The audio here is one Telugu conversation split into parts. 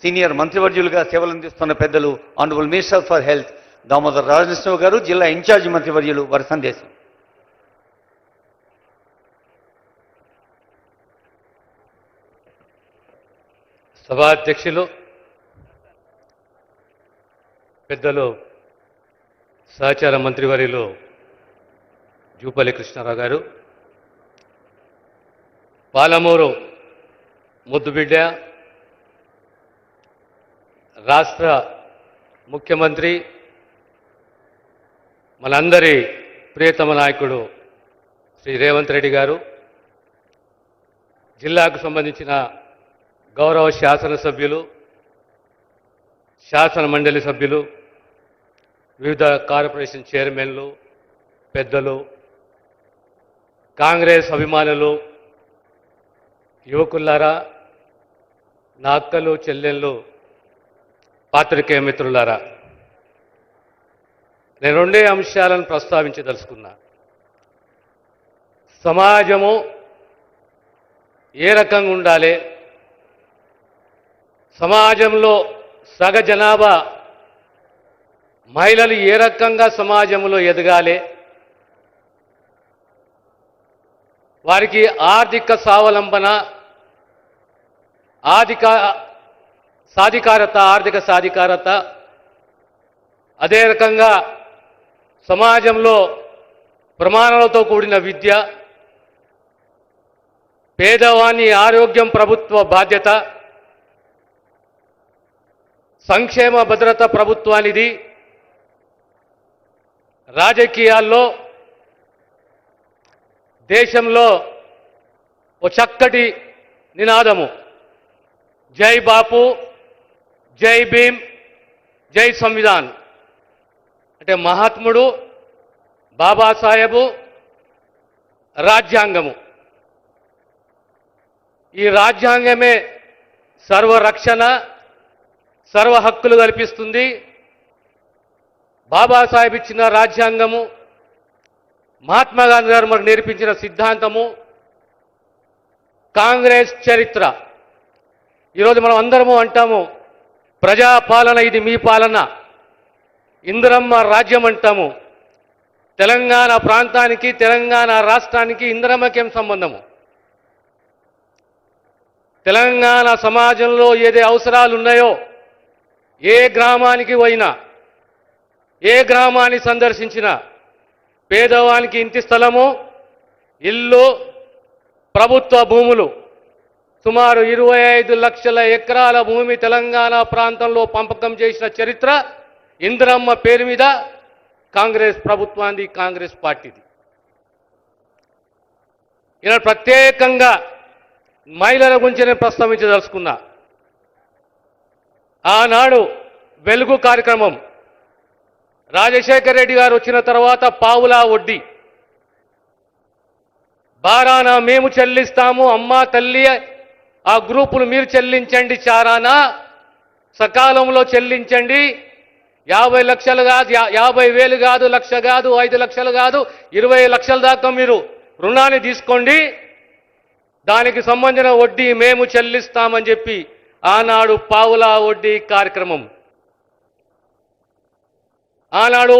సీనియర్ మంత్రివర్యులుగా సేవలందిస్తున్న పెద్దలు honourable minister for health Damodar Rajanarasimha గారు, జిల్లా ఇన్ఛార్జి మంత్రివర్యులు వారి సందేశం. సభాధ్యక్షులు పెద్దలు సహచార మంత్రివర్యులు జూపల్లి కృష్ణారావు గారు, పాలమూరు ముద్దుబిడ్డ రాష్ట్ర ముఖ్యమంత్రి మనందరి ప్రియతమ నాయకుడు శ్రీ రేవంత్ రెడ్డి గారు, జిల్లాకు సంబంధించిన గౌరవ శాసనసభ్యులు, శాసన మండలి సభ్యులు, వివిధ కార్పొరేషన్ చైర్మన్లు, పెద్దలు, కాంగ్రెస్ అభిమానులు, యువకులారా, నా అక్కలు చెల్లెళ్ళు, పాత్రికేయ మిత్రులారా, నేను రెండే అంశాలను ప్రస్తావించదలుచుకున్నా. సమాజము ఏ రకంగా ఉండాలి, సమాజంలో సగ జనాభా మహిళలు ఏ రకంగా సమాజంలో ఎదగాలి, వారికి ఆర్థిక స్వావలంబన, ఆర్థిక సాధికారత, అదే రకంగా సమాజంలో ప్రమాణాలతో కూడిన విద్య, పేదవాని ఆరోగ్యం ప్రభుత్వ బాధ్యత, సంక్షేమ భద్రత ప్రభుత్వానిది, రాజకీయాల్లో దేశంలో ఓ చక్కటి నినాదము జై బాపు, జై భీమ్, జై సంవిధాన్. అంటే మహాత్ముడు, బాబాసాహెబు, రాజ్యాంగము. ఈ రాజ్యాంగమే సర్వరక్షణ, సర్వ హక్కులు కల్పిస్తుంది. బాబాసాహెబ్ ఇచ్చిన రాజ్యాంగము, మహాత్మా గాంధీ గారు మనకు నేర్పించిన సిద్ధాంతము, కాంగ్రెస్ చరిత్ర. ఈరోజు మనం అందరము అంటాము ప్రజాపాలన ఇది మీ పాలన, ఇందిరమ్మ రాజ్యం అంటాము. తెలంగాణ ప్రాంతానికి, తెలంగాణ రాష్ట్రానికి ఇందిరమ్మకేం సంబంధము? తెలంగాణ సమాజంలో ఏదే అవసరాలు ఉన్నాయో, ఏ గ్రామానికి పోయినా, ఏ గ్రామాన్ని సందర్శించినా పేదవానికి ఇంటి స్థలము, ఇల్లు, ప్రభుత్వ భూములు, సుమారు 25 లక్షల ఎకరాల భూమి తెలంగాణ ప్రాంతంలో పంపకం చేసిన చరిత్ర ఇందిరమ్మ పేరు మీద కాంగ్రెస్ ప్రభుత్వాన్ని, కాంగ్రెస్ పార్టీది. ఇలా ప్రత్యేకంగా మహిళల గురించి నేను ప్రస్తావించదలుచుకున్నా. ఆనాడు వెలుగు కార్యక్రమం రాజశేఖర్ రెడ్డి గారు వచ్చిన తర్వాత పావులా వడ్డీ బారానా మేము చెల్లిస్తాము, అమ్మా తల్లి ఆ గ్రూపులు మీరు చెల్లించండి, చారానా సకాలంలో చెల్లించండి, 50 లక్షలు కాదు, 50,000 కాదు, 1,00,000 కాదు, 5 లక్షలు కాదు, 20 లక్షల దాకా మీరు రుణాన్ని తీసుకోండి, దానికి సంబంధించిన వడ్డీ మేము చెల్లిస్తామని చెప్పి ఆనాడు పావులా వడ్డీ కార్యక్రమం. ఆనాడు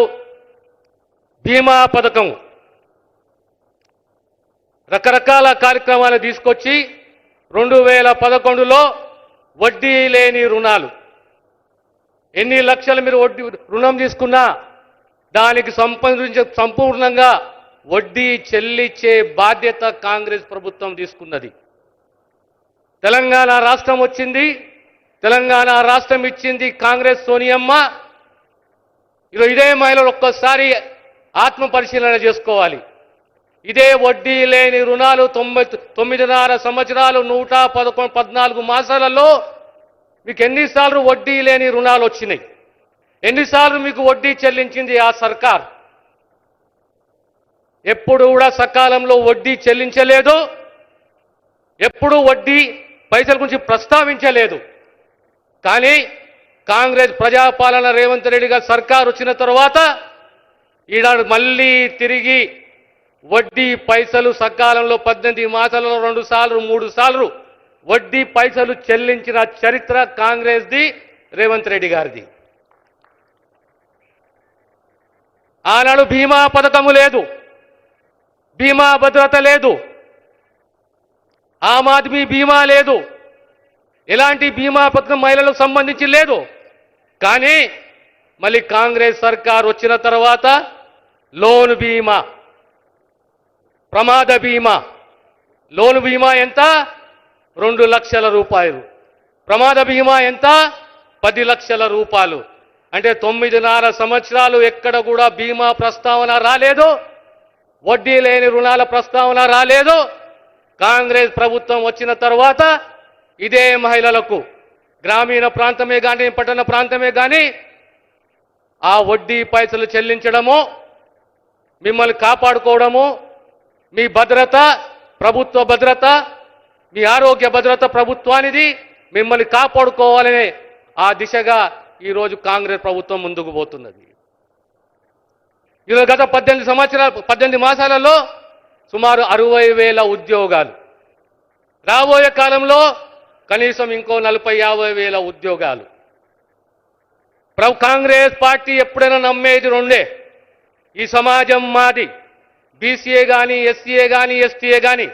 బీమా పథకం, రకరకాల కార్యక్రమాలు తీసుకొచ్చి 2011లో వడ్డీ లేని రుణాలు, ఎన్ని లక్షలు మీరు వడ్డీ రుణం తీసుకున్నా దానికి సంపూర్ణంగా వడ్డీ చెల్లించే బాధ్యత కాంగ్రెస్ ప్రభుత్వం తీసుకున్నది. తెలంగాణ రాష్ట్రం వచ్చింది, తెలంగాణ రాష్ట్రం ఇచ్చింది కాంగ్రెస్ సోనియమ్మ. ఇదే మహిళలు ఒక్కసారి ఆత్మ పరిశీలన చేసుకోవాలి. ఇదే వడ్డీ లేని రుణాలు 9.5 సంవత్సరాలు 114 మాసాలలో మీకు ఎన్నిసార్లు వడ్డీ లేని రుణాలు వచ్చినాయి? ఎన్నిసార్లు మీకు వడ్డీ చెల్లించింది ఆ సర్కార్? ఎప్పుడు కూడా సకాలంలో వడ్డీ చెల్లించలేదు, ఎప్పుడు వడ్డీ పైసల గురించి ప్రస్తావించలేదు. కానీ కాంగ్రెస్ ప్రజాపాలన రేవంత్ రెడ్డి గారు సర్కార్ వచ్చిన తర్వాత ఈనాడు మళ్ళీ తిరిగి వడ్డీ పైసలు సకాలంలో 18 మాసాలలో 2 సార్లు 3 సార్లు వడ్డీ పైసలు చెల్లించిన చరిత్ర కాంగ్రెస్ది, రేవంత్ రెడ్డి గారిది. ఆనాడు బీమా పథకము లేదు, బీమా భద్రత లేదు, ఆమ్ ఆద్మీ బీమా లేదు, ఎలాంటి బీమా పథకం మహిళలకు సంబంధించి లేదు. కానీ మళ్ళీ కాంగ్రెస్ సర్కార్ వచ్చిన తర్వాత లోన్ బీమా, ప్రమాద బీమా. లోన్ బీమా ఎంత? 2 లక్షల రూపాయలు. ప్రమాద బీమా ఎంత? 10 లక్షల రూపాయలు. అంటే 9.5 సంవత్సరాలు ఎక్కడ కూడా బీమా ప్రస్తావన రాలేదు, వడ్డీ లేని రుణాల ప్రస్తావన రాలేదు. కాంగ్రెస్ ప్రభుత్వం వచ్చిన తర్వాత ఇదే మహిళలకు గ్రామీణ ప్రాంతమే కానీ పట్టణ ప్రాంతమే కానీ ఆ వడ్డీ పైసలు చెల్లించడము, మిమ్మల్ని కాపాడుకోవడము, మీ భద్రత ప్రభుత్వ భద్రత, మీ ఆరోగ్య భద్రత ప్రభుత్వానిది, మిమ్మల్ని కాపాడుకోవాలనే ఆ దిశగా ఈరోజు కాంగ్రెస్ ప్రభుత్వం ముందుకు పోతున్నది. ఈరోజు గత 18 మాసాలలో సుమారు 60,000 ఉద్యోగాలు, రాబోయే కాలంలో కనీసం ఇంకో 40,000-50,000 ఉద్యోగాలు. కాంగ్రెస్ పార్టీ ఎప్పుడైనా నమ్మేది రెండే, ఈ సమాజం మాది, బీసీఏ కానీ ఎస్సీఏ కానీ ఎస్టీఏ కానీ.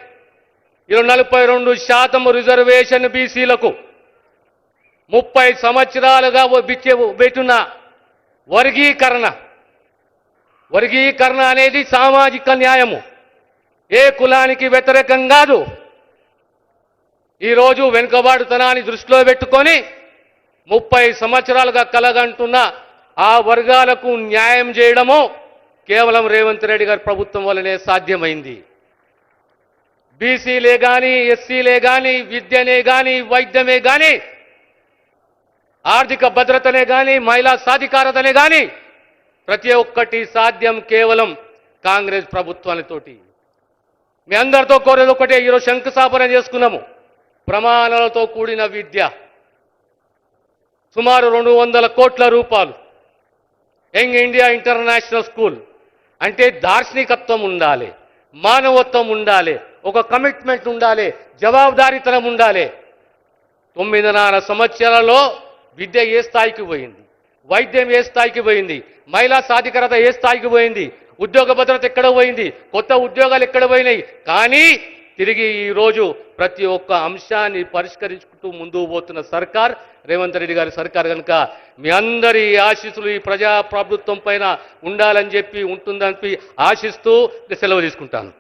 ఈరోజు 42% రిజర్వేషన్ బీసీలకు, 30 సంవత్సరాలుగా పెట్టిన వర్గీకరణ అనేది సామాజిక న్యాయము, ఏ కులానికి వ్యతిరేకం కాదు. ఈరోజు వెనుకబాటుతనాన్ని దృష్టిలో పెట్టుకొని 30 సంవత్సరాలుగా కలగంటున్న ఆ వర్గాలకు న్యాయం చేయడము కేవలం రేవంత్ రెడ్డి గారి ప్రభుత్వం వల్లనే సాధ్యమైంది. బీసీలే కానీ ఎస్సీలే కానీ విద్యనే కానీ వైద్యమే కానీ ఆర్థిక భద్రతనే కానీ మహిళా సాధికారతనే కానీ ప్రతి ఒక్కటి సాధ్యం కేవలం కాంగ్రెస్ ప్రభుత్వానితోటి. మీ అందరితో కోరేది ఒకటే, ఈరోజు శంకుస్థాపన చేసుకున్నాము. ప్రమాణాలతో కూడిన విద్య, సుమారు 200 కోట్ల రూపాయలు. యంగ్ ఇండియా ఇంటర్నేషనల్ స్కూల్ అంటే దార్శనికత్వం ఉండాలి, మానవత్వం ఉండాలి, ఒక కమిట్మెంట్ ఉండాలి, జవాబుదారీతనం ఉండాలి. 9.5 సంవత్సరాలలో విద్య ఏ స్థాయికి పోయింది, వైద్యం ఏ స్థాయికి పోయింది, మహిళా సాధికారత ఏ స్థాయికి పోయింది, ఉద్యోగ భద్రత ఎక్కడ పోయింది, కొత్త ఉద్యోగాలు ఎక్కడ పోయినాయి. కానీ తిరిగి ఈరోజు ప్రతి ఒక్క అంశాన్ని పరిష్కరించుకుంటూ ముందుకు పోతున్న సర్కార్ రేవంత్ రెడ్డి గారి సర్కార్ కనుక మీ అందరి ఆశీస్సులు ఈ ప్రజా ప్రభుత్వం పైన ఉండాలని చెప్పి ఉంటుందని ఆశిస్తూ సెలవు తీసుకుంటాను.